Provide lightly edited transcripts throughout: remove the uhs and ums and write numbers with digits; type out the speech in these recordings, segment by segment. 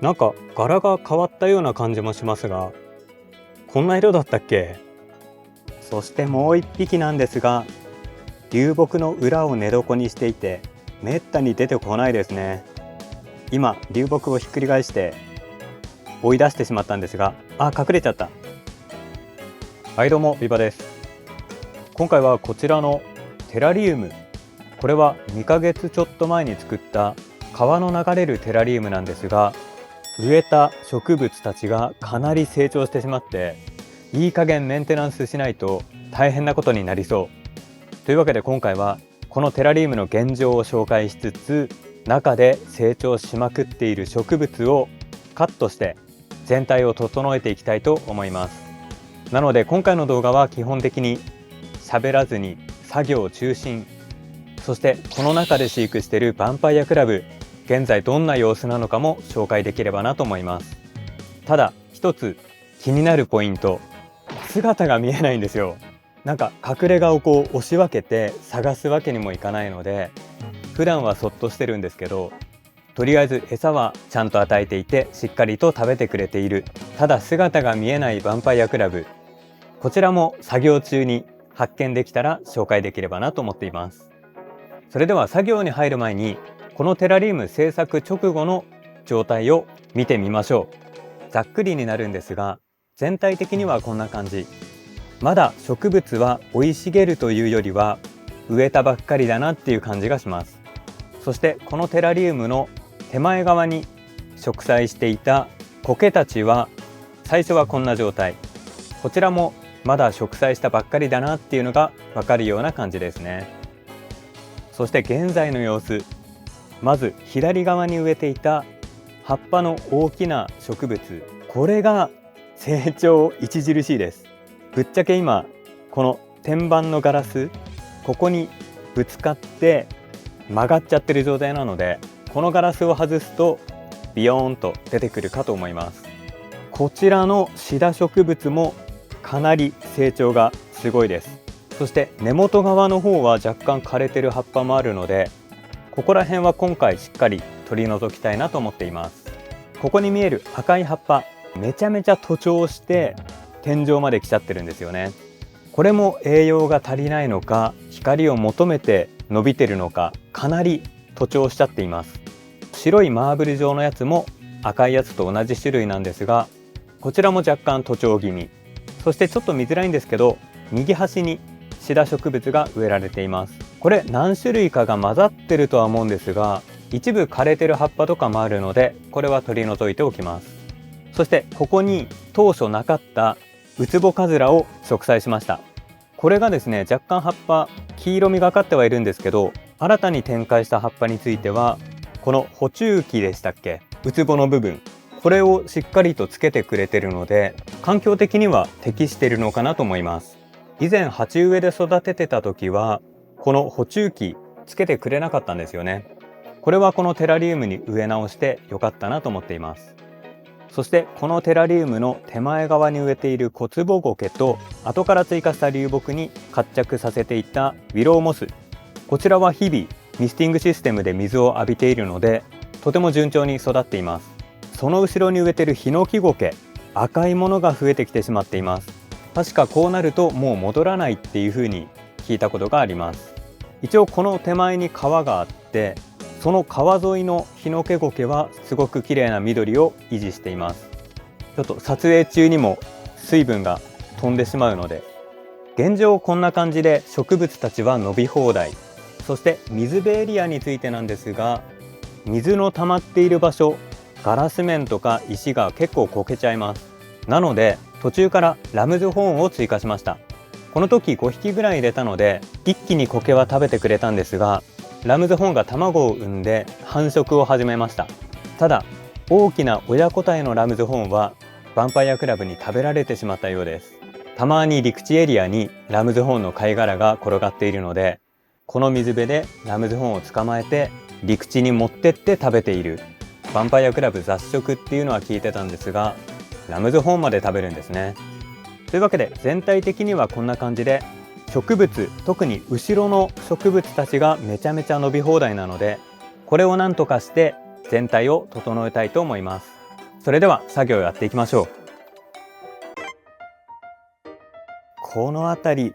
なんか柄が変わったような感じもしますが、こんな色だったっけ？そしてもう一匹なんですが、流木の裏を寝床にしていて、めったに出てこないですね。今流木をひっくり返して追い出してしまったんですが、隠れちゃった。はい、どうもビバです。今回はこちらのテラリウム、これは2ヶ月ちょっと前に作った川の流れるテラリウムなんですが、植えた植物たちがかなり成長してしまって、いい加減メンテナンスしないと大変なことになりそう。というわけで今回はこのテラリウムの現状を紹介しつつ、中で成長しまくっている植物をカットして全体を整えていきたいと思います。なので今回の動画は基本的に喋らずに作業中心、そしてこの中で飼育しているヴァンパイアクラブ、現在どんな様子なのかも紹介できればなと思います。ただ一つ気になるポイント、姿が見えないんですよ。なんか隠れ家を押し分けて探すわけにもいかないので、普段はそっとしてるんですけど、とりあえず餌はちゃんと与えていてしっかりと食べてくれている。ただ姿が見えないヴァンパイアクラブ、こちらも作業中に発見できたら紹介できればなと思っています。それでは作業に入る前にこのテラリウム制作直後の状態を見てみましょう。ざっくりになるんですが、全体的にはこんな感じ。まだ植物は生い茂るというよりは植えたばっかりだなっていう感じがします。そしてこのテラリウムの手前側に植栽していた苔たちは最初はこんな状態。こちらもまだ植栽したばっかりだなっていうのがわかるような感じですね。そして現在の様子、まず左側に植えていた葉っぱの大きな植物、これが成長著しいです。ぶっちゃけ今この天板のガラス、ここにぶつかって曲がっちゃってる状態なので、このガラスを外すとビヨーンと出てくるかと思います。こちらのシダ植物もかなり成長がすごいです。そして根元側の方は若干枯れてる葉っぱもあるので、ここら辺は今回しっかり取り除きたいなと思っています。ここに見える赤い葉っぱ、めちゃめちゃ徒長して天井まで来ちゃってるんですよね。これも栄養が足りないのか、光を求めて伸びてるのか、かなり徒長しちゃっています。白いマーブル状のやつも赤いやつと同じ種類なんですが、こちらも若干徒長気味。そしてちょっと見づらいんですけど、右端にシダ植物が植えられています。これ何種類かが混ざってるとは思うんですが、一部枯れてる葉っぱとかもあるので、これは取り除いておきます。そしてここに当初なかったウツボカズラを植栽しました。これがですね、若干葉っぱ黄色みがかってはいるんですけど、新たに展開した葉っぱについてはこの補充器でしたっけ、ウツボの部分、これをしっかりとつけてくれてるので、環境的には適しているのかなと思います。以前鉢植えで育ててた時はこの補充器つけてくれなかったんですよね。これはこのテラリウムに植え直してよかったなと思っています。そしてこのテラリウムの手前側に植えている小坪苔と、後から追加した流木に活着させていたウィローモス、こちらは日々ミスティングシステムで水を浴びているので、とても順調に育っています。その後ろに植えているヒノキ苔、赤いものが増えてきてしまっています。確かこうなるともう戻らないっていう風に聞いたことがあります。一応この手前に川があって、その川沿いのヒノキ苔はすごく綺麗な緑を維持しています。ちょっと撮影中にも水分が飛んでしまうので、現状こんな感じで植物たちは伸び放題。そして水辺エリアについてなんですが、水の溜まっている場所、ガラス面とか石が結構こけちゃいます。なので途中からラムズホーンを追加しました。この時5匹ぐらい入れたので一気に苔は食べてくれたんですが、ラムズホーンが卵を産んで繁殖を始めました。ただ大きな親個体のラムズホーンはヴァンパイアクラブに食べられてしまったようです。たまに陸地エリアにラムズホーンの貝殻が転がっているので、この水辺でラムズホーンを捕まえて陸地に持ってって食べている。ヴァンパイアクラブ雑食っていうのは聞いてたんですが、ラムズホーンまで食べるんですね。というわけで全体的にはこんな感じで、植物、特に後ろの植物たちがめちゃめちゃ伸び放題なので、これをなんとかして全体を整えたいと思います。それでは作業をやっていきましょう。この辺り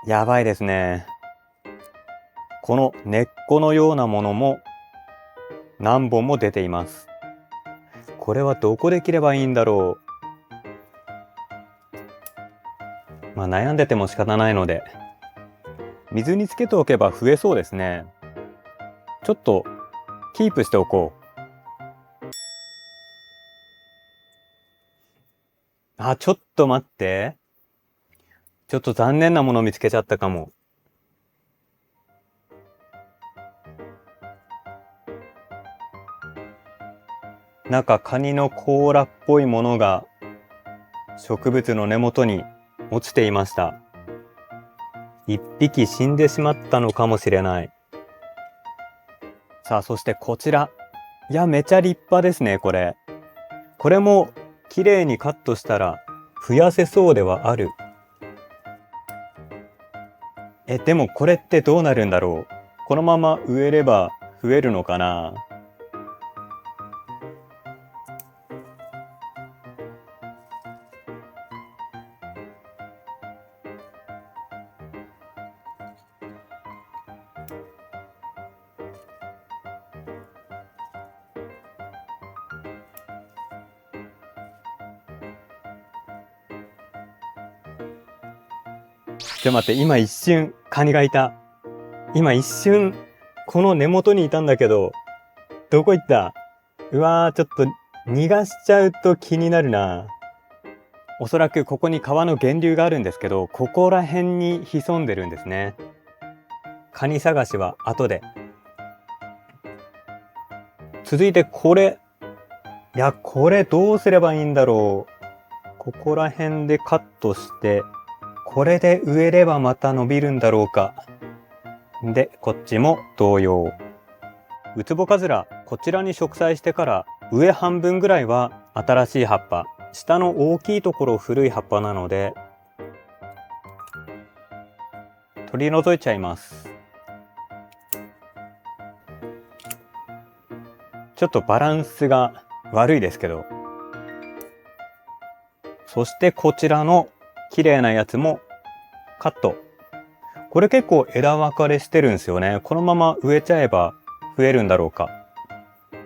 やばいですね。この根っこのようなものも何本も出ています。これはどこで切ればいいんだろう。悩んでても仕方ないので水につけておけば増えそうですね。ちょっとキープしておこう。ちょっと待って。ちょっと残念なものを見つけちゃったかも。なんかカニの甲羅っぽいものが植物の根元に落ちていました。一匹死んでしまったのかもしれない。さあ、そしてこちら。いや、めちゃ立派ですね、これ。これも綺麗にカットしたら増やせそうではある。でもこれってどうなるんだろう。このまま植えれば増えるのかな。ちょっと待って、今一瞬カニがいた。今一瞬この根元にいたんだけど、どこ行った？うわー、ちょっと逃がしちゃうと気になるな。おそらくここに川の源流があるんですけど、ここら辺に潜んでるんですね。カニ探しは後で。続いてこれ。いや、これどうすればいいんだろう。ここら辺でカットして、これで植えればまた伸びるんだろうか。で、こっちも同様。ウツボカズラ、こちらに植栽してから上半分ぐらいは新しい葉っぱ、下の大きいところ古い葉っぱなので取り除いちゃいます。ちょっとバランスが悪いですけど。そしてこちらの綺麗なやつもカット。これ結構枝分かれしてるんですよね。このまま植えちゃえば増えるんだろうか。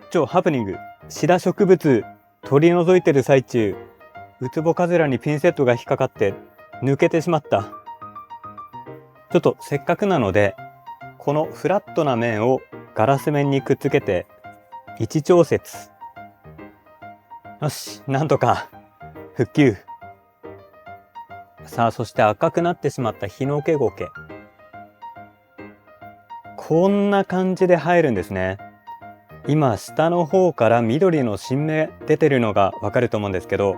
超ハプニング。シダ植物取り除いてる最中、ウツボカズラにピンセットが引っかかって抜けてしまった。ちょっとせっかくなのでこのフラットな面をガラス面にくっつけて位置調節。よし、なんとか復旧。さあ、そして赤くなってしまったヒノケゴケ。こんな感じで生えるんですね。今下の方から緑の新芽出てるのがわかると思うんですけど、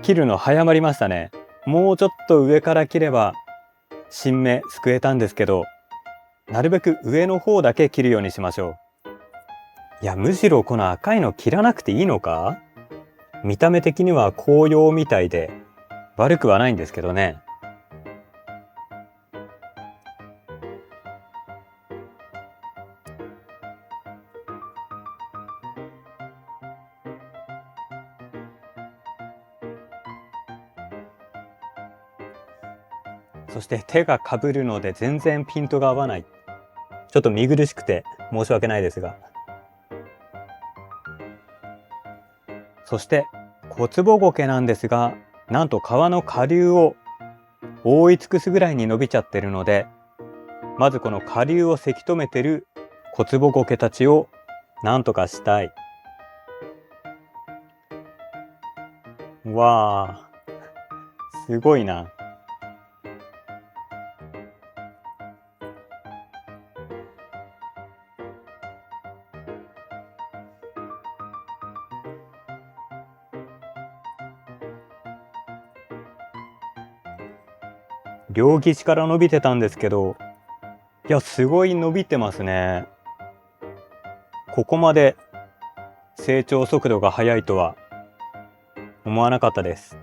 切るの早まりましたね。もうちょっと上から切れば新芽すくえたんですけど、なるべく上の方だけ切るようにしましょう。いや、むしろこの赤いの切らなくていいのか？見た目的には紅葉みたいで悪くはないんですけどね。そして手がかぶるので全然ピントが合わない。ちょっと見苦しくて申し訳ないですが。そしてコツボゴケなんですが、なんと川の下流を覆い尽くすぐらいに伸びちゃってるので、まずこの下流をせき止めてるコツボゴケたちをなんとかしたい。わあ、すごいな。両岸から伸びてたんですけど、いや、すごい伸びてますね。ここまで成長速度が速いとは思わなかったです。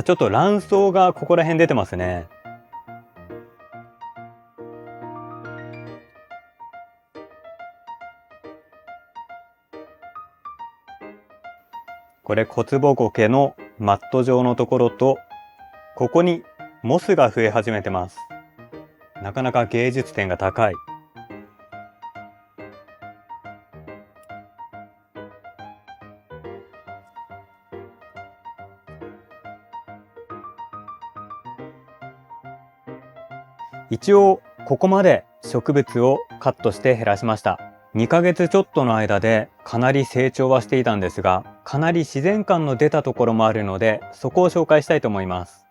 ちょっと卵巣がここら辺出てますね。これコツボゴケのマット状のところと、ここにモスが増え始めてます。なかなか芸術点が高い。一応ここまで植物をカットして減らしました。2ヶ月ちょっとの間でかなり成長はしていたんですが、かなり自然感の出たところもあるので、そこを紹介したいと思います。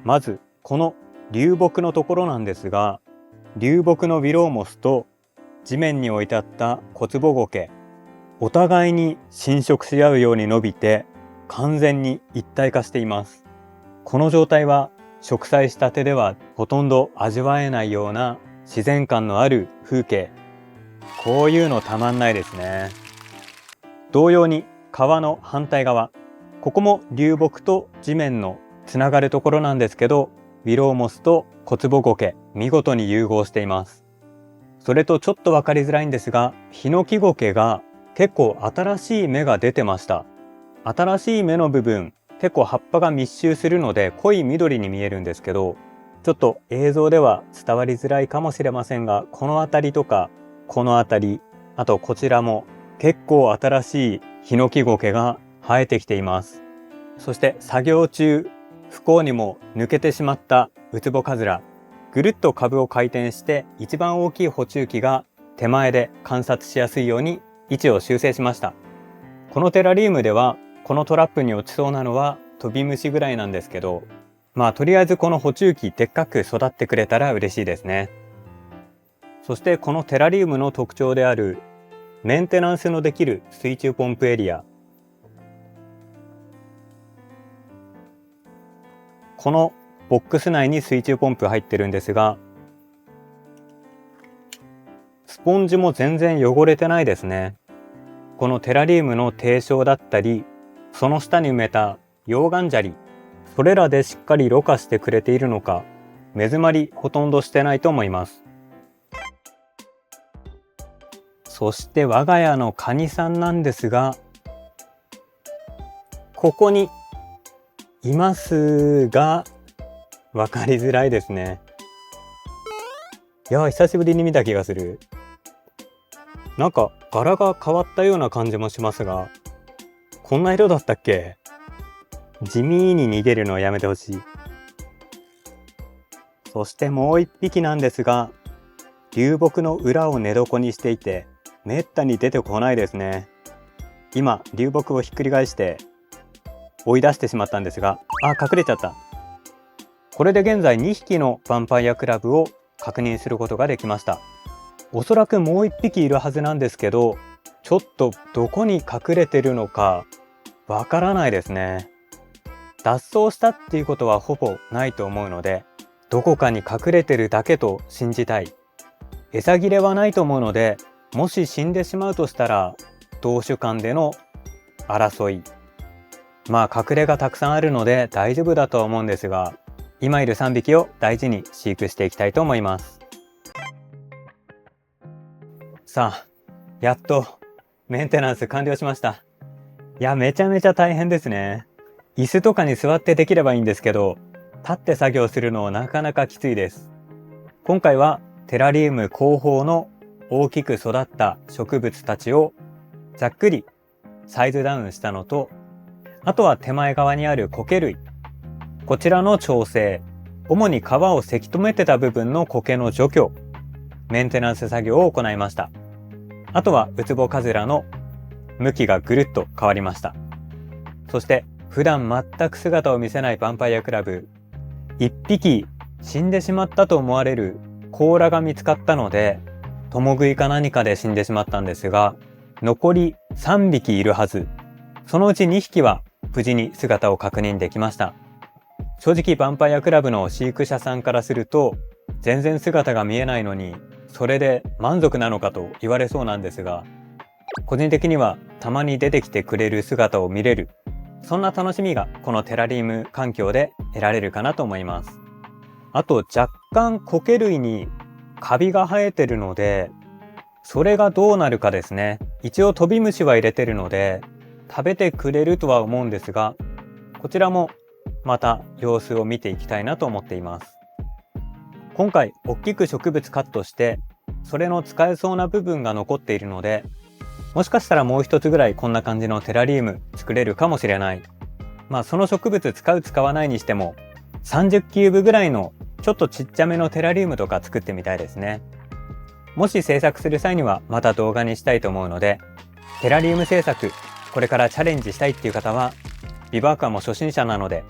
まずこの流木のところなんですが、流木のウィローモスと地面に置いてあったコツボゴケ、お互いに侵食し合うように伸びて完全に一体化しています。この状態は植栽した手ではほとんど味わえないような自然感のある風景。こういうのたまんないですね。同様に川の反対側、ここも流木と地面のつながるところなんですけど、ウィローモスとコツボゴケ、見事に融合しています。それとちょっと分かりづらいんですが、ヒノキゴケが結構新しい芽が出てました。新しい芽の部分、結構葉っぱが密集するので濃い緑に見えるんですけど、ちょっと映像では伝わりづらいかもしれませんが、この辺りとかこの辺り、あとこちらも結構新しいヒノキゴケが生えてきています。そして作業中、不幸にも抜けてしまったウツボカズラ、ぐるっと株を回転して一番大きい捕虫器が手前で観察しやすいように位置を修正しました。このテラリウムではこのトラップに落ちそうなのはトビムシぐらいなんですけど、とりあえずこの捕虫器でっかく育ってくれたら嬉しいですね。そしてこのテラリウムの特徴であるメンテナンスのできる水中ポンプエリア、このボックス内に水中ポンプ入ってるんですが、スポンジも全然汚れてないですね。このテラリウムの定床だったり、その下に埋めた溶岩砂利、それらでしっかりろ過してくれているのか、目詰まりほとんどしてないと思います。そして我が家のカニさんなんですが、ここにいますが、分かりづらいですね。いや、久しぶりに見た気がする。なんか柄が変わったような感じもしますが、こんな色だったっけ？地味に逃げるのはやめてほしい。そしてもう一匹なんですが、流木の裏を寝床にしていて、めったに出てこないですね。今流木をひっくり返して追い出してしまったんですが、隠れちゃった。これで現在2匹のヴァンパイアクラブを確認することができました。おそらくもう1匹いるはずなんですけど、ちょっとどこに隠れてるのかわからないですね。脱走したっていうことはほぼないと思うので、どこかに隠れてるだけと信じたい。餌切れはないと思うので、もし死んでしまうとしたら同種間での争い、隠れがたくさんあるので大丈夫だとは思うんですが、今いる3匹を大事に飼育していきたいと思います。さあ、やっとメンテナンス完了しました。いや、めちゃめちゃ大変ですね。椅子とかに座ってできればいいんですけど、立って作業するのなかなかきついです。今回はテラリウム後方の大きく育った植物たちをざっくりサイズダウンしたのと、あとは手前側にある苔類、こちらの調整、主に皮をせき止めてた部分の苔の除去、メンテナンス作業を行いました。あとはウツボカズラの向きがぐるっと変わりました。そして普段全く姿を見せないヴァンパイアクラブ、1匹死んでしまったと思われる甲羅が見つかったので、共食いか何かで死んでしまったんですが、残り3匹いるはず。そのうち2匹は無事に姿を確認できました。正直ヴァンパイアクラブの飼育者さんからすると、全然姿が見えないのにそれで満足なのかと言われそうなんですが、個人的にはたまに出てきてくれる姿を見れる、そんな楽しみがこのテラリウム環境で得られるかなと思います。あと若干苔類にカビが生えてるので、それがどうなるかですね。一応飛び虫は入れてるので食べてくれるとは思うんですが、こちらもまた様子を見ていきたいなと思っています。今回大きく植物カットしてそれの使えそうな部分が残っているので、もしかしたらもう一つぐらいこんな感じのテラリウム作れるかもしれない。その植物使う使わないにしても30キューブぐらいのちょっとちっちゃめのテラリウムとか作ってみたいですね。もし制作する際にはまた動画にしたいと思うので、テラリウム制作これからチャレンジしたいっていう方は、ビブアクアも初心者なので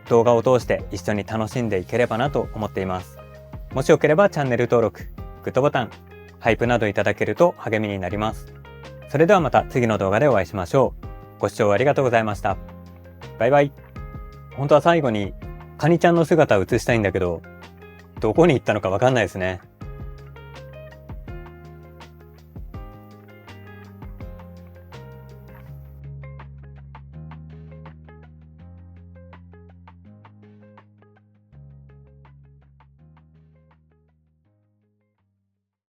動画を通して一緒に楽しんでいければなと思っています。もしよければチャンネル登録、グッドボタン、ハイプなどいただけると励みになります。それではまた次の動画でお会いしましょう。ご視聴ありがとうございました。バイバイ。本当は最後にカニちゃんの姿を映したいんだけど、どこに行ったのかわかんないですね。